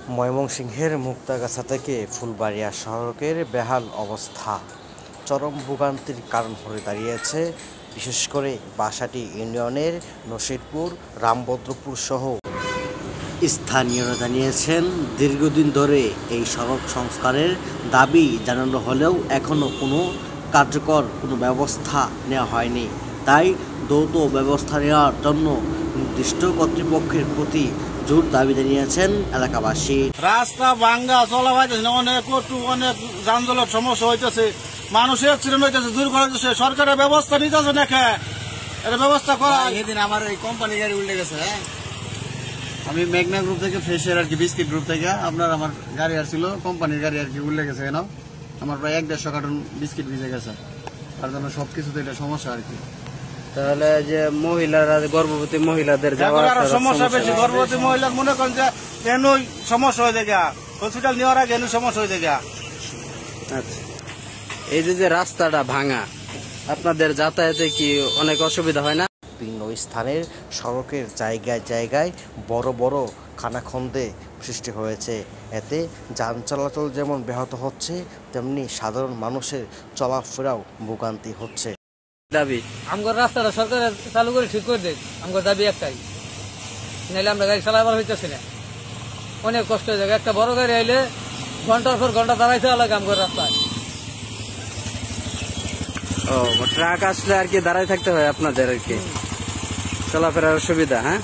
ময়মনসিংহের মুক্তাগাছা থেকে ফুলবাড়িয়া সড়কের বেহাল অবস্থা চরম ভোগান্তির কারণ হয়ে দাঁড়িয়েছে। বিশেষ করে বাসাটি ইউনিয়নের নসিরপুর, রামভদ্রপুর সহ স্থানীয়রা জানিয়েছেন, দীর্ঘদিন ধরে এই সড়ক সংস্কারের দাবি জানানো হলেও এখনও কোনো কার্যকর কোনো ব্যবস্থা নেওয়া হয়নি। তাই দ্রুত ব্যবস্থা নেওয়ার জন্য নির্দিষ্ট কর্তৃপক্ষের প্রতি জোর দাবি জানিয়েছেন এলাকাবাসী। রাস্তা ভাঙ্গা চলা পাইতেছে না, অনেক যানজটের সমস্যা হইতেছে, মানুষের অ্যাক্সিডেন্ট হইতেছে, দুর্ঘটনা হইতেছে। সরকারের ব্যবস্থা নিতেছে না, এটা ব্যবস্থা করা। এদিন আমার এই কোম্পানি গাড়ি উল্টে গেছে। আমি মেঘনা গ্রুপ থেকে ফ্রেশের আর কি বিস্কিট গ্রুপ থেকে আমার গাড়ি আসছিল, কোম্পানির গাড়ি আর কি উল্টে গেছে। কেন আমার প্রায় 1-150 কার্টন বিস্কিট ভিজে গেছে, তার জন্য সবকিছুতে এটা সমস্যা আর কি। তাহলে যে মহিলারা, গর্ভবতী মহিলাদের সমস্যা বেশি। গর্ভবতী মহিলার মনে করেন যে কেন সমস্যা হয়ে যায়, হসপিটাল নেওয়ার আগে সমস্যা হয়ে যায়। আচ্ছা, এই যে রাস্তাটা ভাঙা, আপনাদের যাতায়াতে কি অনেক অসুবিধা হয় না? বিভিন্ন স্থানের সড়কের জায়গায় জায়গায় বড় বড় খানাখন্দে সৃষ্টি হয়েছে। এতে যান চলাচল যেমন ব্যাহত হচ্ছে, তেমনি সাধারণ মানুষের চলাফেরাও ভোগান্তি হচ্ছে। দাবি আমার রাস্তাটা সরকার চালু করে ঠিক করে দেয়, আমার দাবি একটাই, নাহলে আমরা গাড়ি চালাবার হইতেছি না, অনেক কষ্ট হয়ে যাবে। একটা বড় গাড়ি আইলে ঘন্টার পর ঘন্টা দাঁড়াইতে লাগে আমার রাস্তায়। ও, ট্রাক আসলে আর কি দাঁড়ায় থাকতে হয় আপনাদের আর কি, চলাফেরার সুবিধা। হ্যাঁ।